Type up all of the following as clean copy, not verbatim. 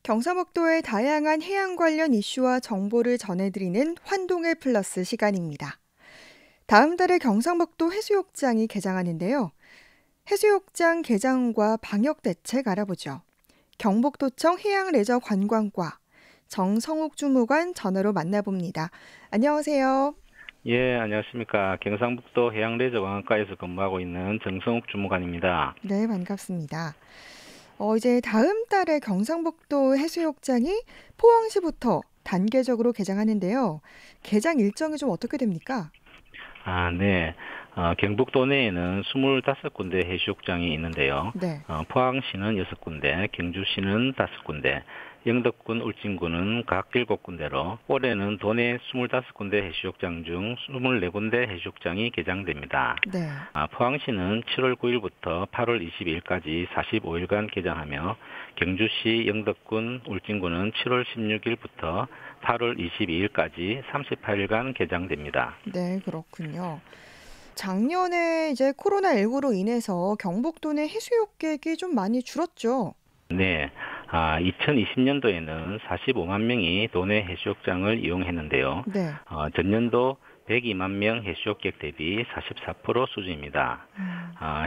경상북도의 다양한 해양 관련 이슈와 정보를 전해드리는 환동의 플러스 시간입니다. 다음 달에 경상북도 해수욕장이 개장하는데요. 해수욕장 개장과 방역 대책 알아보죠. 경북도청 해양레저관광과 정성욱 주무관 전화로 만나봅니다. 안녕하세요. 예, 안녕하십니까. 경상북도 해양레저관광과에서 근무하고 있는 정성욱 주무관입니다. 네, 반갑습니다. 이제 다음 달에 경상북도 해수욕장이 포항시부터 단계적으로 개장하는데요. 개장 일정이 좀 어떻게 됩니까? 네. 경북도 내에는 25군데 해수욕장이 있는데요. 네. 포항시는 6군데, 경주시는 5군데, 영덕군, 울진군은 각 7군데로 올해는 도내 25군데 해수욕장 중 24군데 해수욕장이 개장됩니다. 네. 포항시는 7월 9일부터 8월 22일까지 45일간 개장하며 경주시, 영덕군, 울진군은 7월 16일부터 8월 22일까지 38일간 개장됩니다. 네, 그렇군요. 작년에 이제 코로나19로 인해서 경북도 내 해수욕객이 좀 많이 줄었죠. 네. 2020년도에는 45만 명이 도내 해수욕장을 이용했는데요. 네. 전년도 102만 명 해수욕객 대비 44% 수준입니다.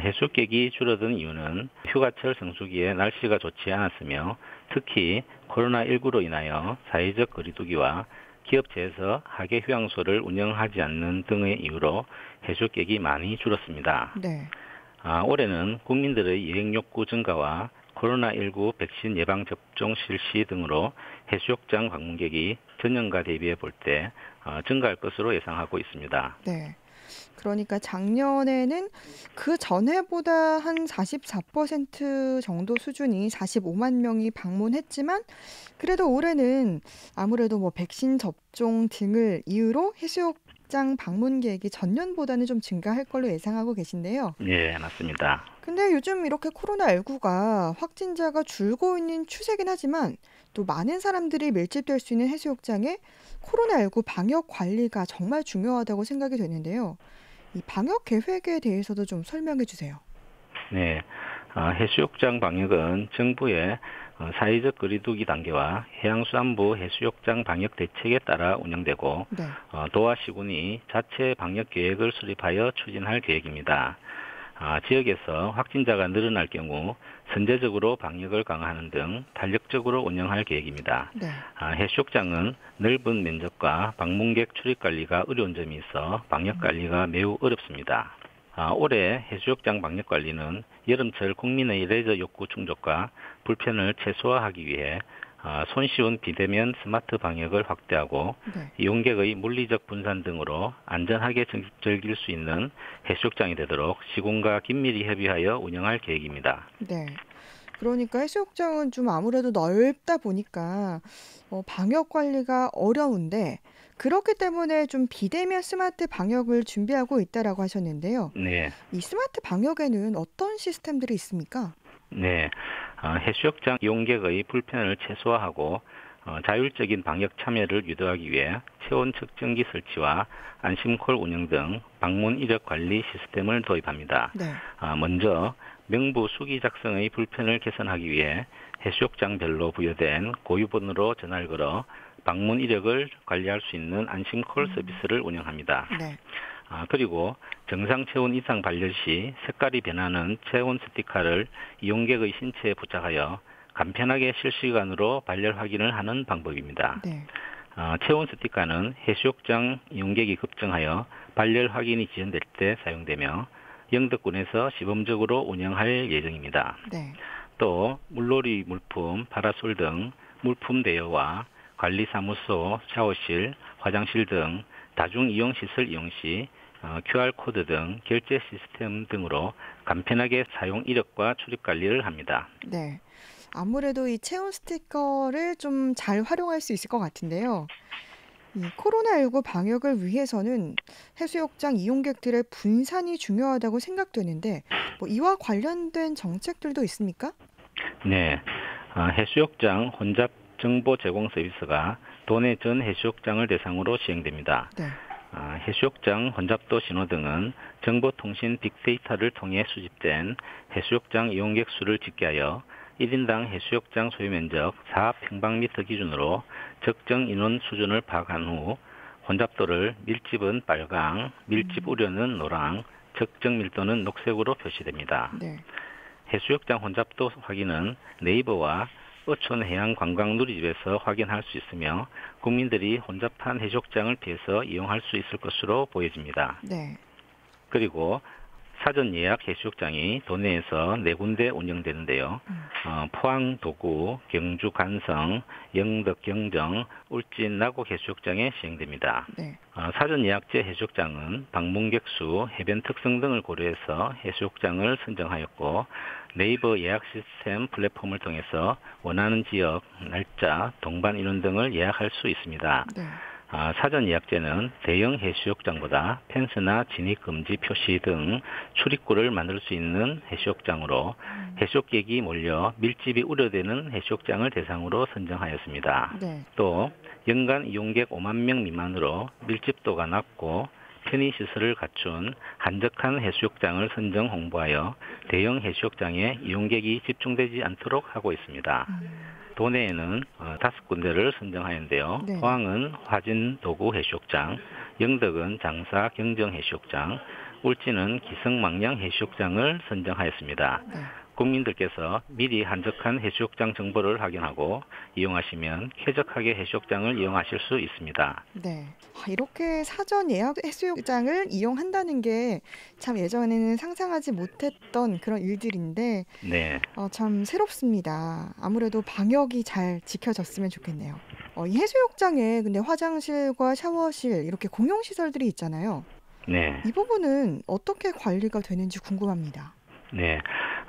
해수욕객이 줄어든 이유는 휴가철 성수기에 날씨가 좋지 않았으며 특히 코로나19로 인하여 사회적 거리두기와 기업체에서 하계 휴양소를 운영하지 않는 등의 이유로 해수욕객이 많이 줄었습니다. 네. 올해는 국민들의 여행 욕구 증가와 코로나19 백신 예방 접종 실시 등으로 해수욕장 방문객이 전년과 대비해 볼 때 증가할 것으로 예상하고 있습니다. 네. 그러니까 작년에는 그 전해보다 한 44% 정도 수준이 45만 명이 방문했지만 그래도 올해는 아무래도 뭐 백신 접종 등을 이유로 해수욕장 방문객이 전년보다는 좀 증가할 걸로 예상하고 계신데요. 네, 맞습니다. 근데 요즘 이렇게 코로나19가 확진자가 줄고 있는 추세긴 하지만 또 많은 사람들이 밀집될 수 있는 해수욕장에 코로나19 방역 관리가 정말 중요하다고 생각이 되는데요. 이 방역 계획에 대해서도 좀 설명해 주세요. 네, 해수욕장 방역은 정부의 사회적 거리두기 단계와 해양수산부 해수욕장 방역 대책에 따라 운영되고 네. 도와 시군이 자체 방역 계획을 수립하여 추진할 계획입니다. 지역에서 확진자가 늘어날 경우 선제적으로 방역을 강화하는 등 탄력적으로 운영할 계획입니다. 네. 해수욕장은 넓은 면적과 방문객 출입 관리가 어려운 점이 있어 방역 관리가 매우 어렵습니다. 올해 해수욕장 방역 관리는 여름철 국민의 레저 욕구 충족과 불편을 최소화하기 위해 손쉬운 비대면 스마트 방역을 확대하고 네. 이용객의 물리적 분산 등으로 안전하게 즐길 수 있는 해수욕장이 되도록 시군과 긴밀히 협의하여 운영할 계획입니다. 네. 그러니까 해수욕장은 좀 아무래도 넓다 보니까 방역 관리가 어려운데 그렇기 때문에 좀 비대면 스마트 방역을 준비하고 있다라고 하셨는데요. 네. 이 스마트 방역에는 어떤 시스템들이 있습니까? 네. 해수욕장 이용객의 불편을 최소화하고 자율적인 방역 참여를 유도하기 위해 체온 측정기 설치와 안심콜 운영 등 방문 이력 관리 시스템을 도입합니다. 네. 먼저 명부 수기 작성의 불편을 개선하기 위해 해수욕장별로 부여된 고유번호로 전화를 걸어 방문 이력을 관리할 수 있는 안심콜 서비스를 운영합니다. 네. 그리고 정상 체온 이상 발열 시 색깔이 변하는 체온 스티커를 이용객의 신체에 부착하여 간편하게 실시간으로 발열 확인을 하는 방법입니다. 네. 체온 스티커는 해수욕장 이용객이 급증하여 발열 확인이 지연될 때 사용되며 영덕군에서 시범적으로 운영할 예정입니다. 네. 또 물놀이 물품, 파라솔 등 물품 대여와 관리사무소, 샤워실, 화장실 등 다중이용시설 이용 시 QR코드 등 결제 시스템 등으로 간편하게 사용 이력과 출입 관리를 합니다. 네. 아무래도 이 체온 스티커를 좀 잘 활용할 수 있을 것 같은데요. 이 코로나19 방역을 위해서는 해수욕장 이용객들의 분산이 중요하다고 생각되는데 뭐 이와 관련된 정책들도 있습니까? 네, 해수욕장 혼잡 정보 제공 서비스가 도내 전 해수욕장을 대상으로 시행됩니다. 네. 해수욕장 혼잡도 신호 등은 정보통신 빅데이터를 통해 수집된 해수욕장 이용객 수를 집계하여 1인당 해수욕장 소유면적 4평방미터 기준으로 적정 인원 수준을 파악한 후 혼잡도를 밀집은 빨강, 밀집 우려는 노랑, 적정 밀도는 녹색으로 표시됩니다. 네. 해수욕장 혼잡도 확인은 네이버와 어촌해양관광누리집에서 확인할 수 있으며 국민들이 혼잡한 해수욕장을 피해서 이용할 수 있을 것으로 보여집니다. 네. 그리고 사전 예약 해수욕장이 도내에서 4군데 운영되는데요. 포항 도구, 경주 간성, 영덕 경정, 울진 나곡 해수욕장에 시행됩니다. 네. 사전 예약제 해수욕장은 방문객 수, 해변 특성 등을 고려해서 해수욕장을 선정하였고 네이버 예약 시스템 플랫폼을 통해서 원하는 지역, 날짜, 동반 인원 등을 예약할 수 있습니다. 네. 사전 예약제는 대형 해수욕장보다 펜스나 진입금지 표시 등 출입구를 만들 수 있는 해수욕장으로 해수욕객이 몰려 밀집이 우려되는 해수욕장을 대상으로 선정하였습니다. 네. 또 연간 이용객 5만 명 미만으로 밀집도가 낮고 편의시설을 갖춘 한적한 해수욕장을 선정 홍보하여 대형 해수욕장에 이용객이 집중되지 않도록 하고 있습니다. 도내에는 5군데를 선정하였는데요. 네. 포항은 화진 도구 해수욕장, 영덕은 장사 경정 해수욕장, 울진은 기성망량 해수욕장을 선정하였습니다. 네. 국민들께서 미리 한적한 해수욕장 정보를 확인하고 이용하시면 쾌적하게 해수욕장을 이용하실 수 있습니다. 네. 이렇게 사전 예약 해수욕장을 이용한다는 게 참 예전에는 상상하지 못했던 그런 일들인데 네. 참 새롭습니다. 아무래도 방역이 잘 지켜졌으면 좋겠네요. 이 해수욕장에 근데 화장실과 샤워실 이렇게 공용 시설들이 있잖아요. 네. 이 부분은 어떻게 관리가 되는지 궁금합니다. 네.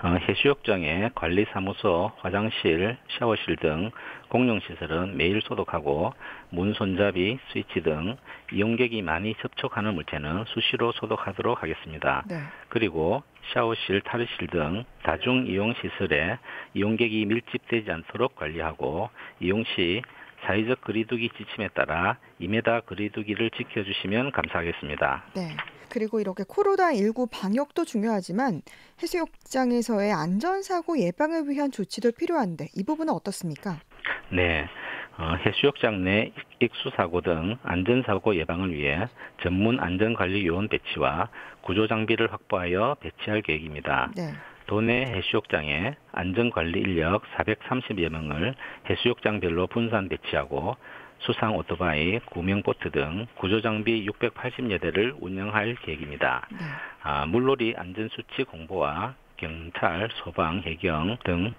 해수욕장의 관리사무소, 화장실, 샤워실 등 공용시설은 매일 소독하고 문 손잡이, 스위치 등 이용객이 많이 접촉하는 물체는 수시로 소독하도록 하겠습니다. 네. 그리고 샤워실, 탈의실 등 다중이용시설에 이용객이 밀집되지 않도록 관리하고 이용 시 사회적 거리두기 지침에 따라 2m 거리두기를 지켜주시면 감사하겠습니다. 네. 그리고 이렇게 코로나19 방역도 중요하지만 해수욕장에서의 안전사고 예방을 위한 조치도 필요한데 이 부분은 어떻습니까? 네. 해수욕장 내 익수사고 등 안전사고 예방을 위해 전문 안전관리요원 배치와 구조장비를 확보하여 배치할 계획입니다. 네. 도내 해수욕장에 안전관리 인력 430여 명을 해수욕장별로 분산 배치하고 수상 오토바이, 구명 보트 등 구조장비 680여 대를 운영할 계획입니다. 네. 물놀이 안전수칙 공보와 경찰, 소방, 해경 등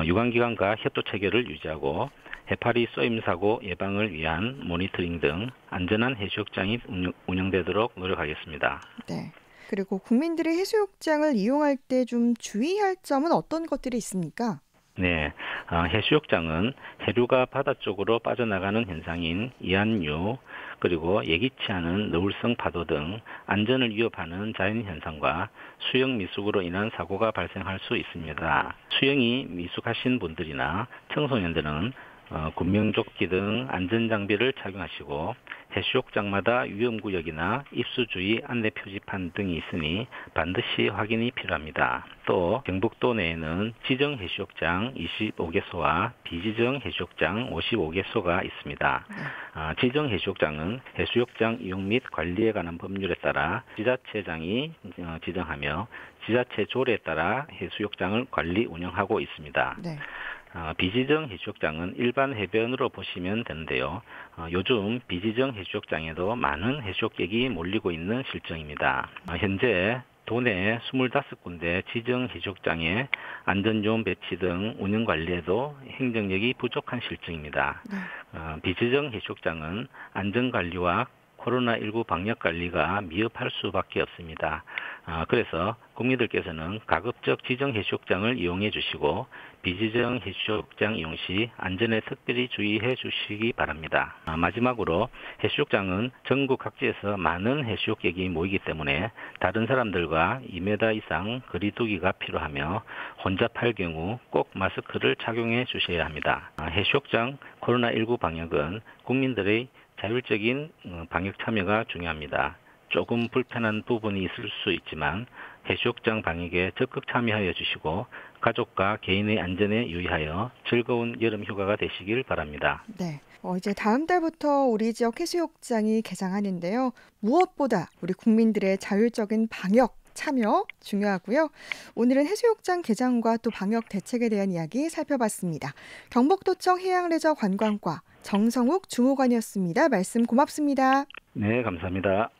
유관기관과 협조 체계를 유지하고 해파리 쏘임사고 예방을 위한 모니터링 등 안전한 해수욕장이 운영되도록 노력하겠습니다. 네. 그리고 국민들이 해수욕장을 이용할 때 좀 주의할 점은 어떤 것들이 있습니까? 네, 해수욕장은 해류가 바다 쪽으로 빠져나가는 현상인 이한류, 그리고 예기치 않은 너울성 파도 등 안전을 위협하는 자연현상과 수영 미숙으로 인한 사고가 발생할 수 있습니다. 수영이 미숙하신 분들이나 청소년들은 군명조끼 등 안전장비를 착용하시고 해수욕장마다 위험구역이나 입수주의 안내표지판 등이 있으니 반드시 확인이 필요합니다. 또 경북도 내에는 지정 해수욕장 25개소와 비지정 해수욕장 55개소가 있습니다. 지정 해수욕장은 해수욕장 이용 및 관리에 관한 법률에 따라 지자체장이 지정하며 지자체 조례에 따라 해수욕장을 관리 운영하고 있습니다. 네. 비지정 해수욕장은 일반 해변으로 보시면 되는데요. 요즘 비지정 해수욕장에도 많은 해수욕객이 몰리고 있는 실정입니다. 현재 도내 25군데 지정 해수욕장에 안전요원 배치 등 운영 관리에도 행정력이 부족한 실정입니다. 비지정 해수욕장은 안전관리와 코로나19 방역관리가 미흡할 수밖에 없습니다. 그래서 국민들께서는 가급적 지정 해수욕장을 이용해 주시고 비지정 해수욕장 이용 시 안전에 특별히 주의해 주시기 바랍니다. 마지막으로 해수욕장은 전국 각지에서 많은 해수욕객이 모이기 때문에 다른 사람들과 2m 이상 거리두기가 필요하며 혼잡할 경우 꼭 마스크를 착용해 주셔야 합니다. 해수욕장 코로나19 방역은 국민들의 자율적인 방역 참여가 중요합니다. 조금 불편한 부분이 있을 수 있지만 해수욕장 방역에 적극 참여하여 주시고 가족과 개인의 안전에 유의하여 즐거운 여름 휴가가 되시길 바랍니다. 네. 이제 다음 달부터 우리 지역 해수욕장이 개장하는데요. 무엇보다 우리 국민들의 자율적인 방역 참여 중요하고요. 오늘은 해수욕장 개장과 또 방역 대책에 대한 이야기 살펴봤습니다. 경북도청 해양레저관광과 정성욱 주무관이었습니다. 말씀 고맙습니다. 네, 감사합니다.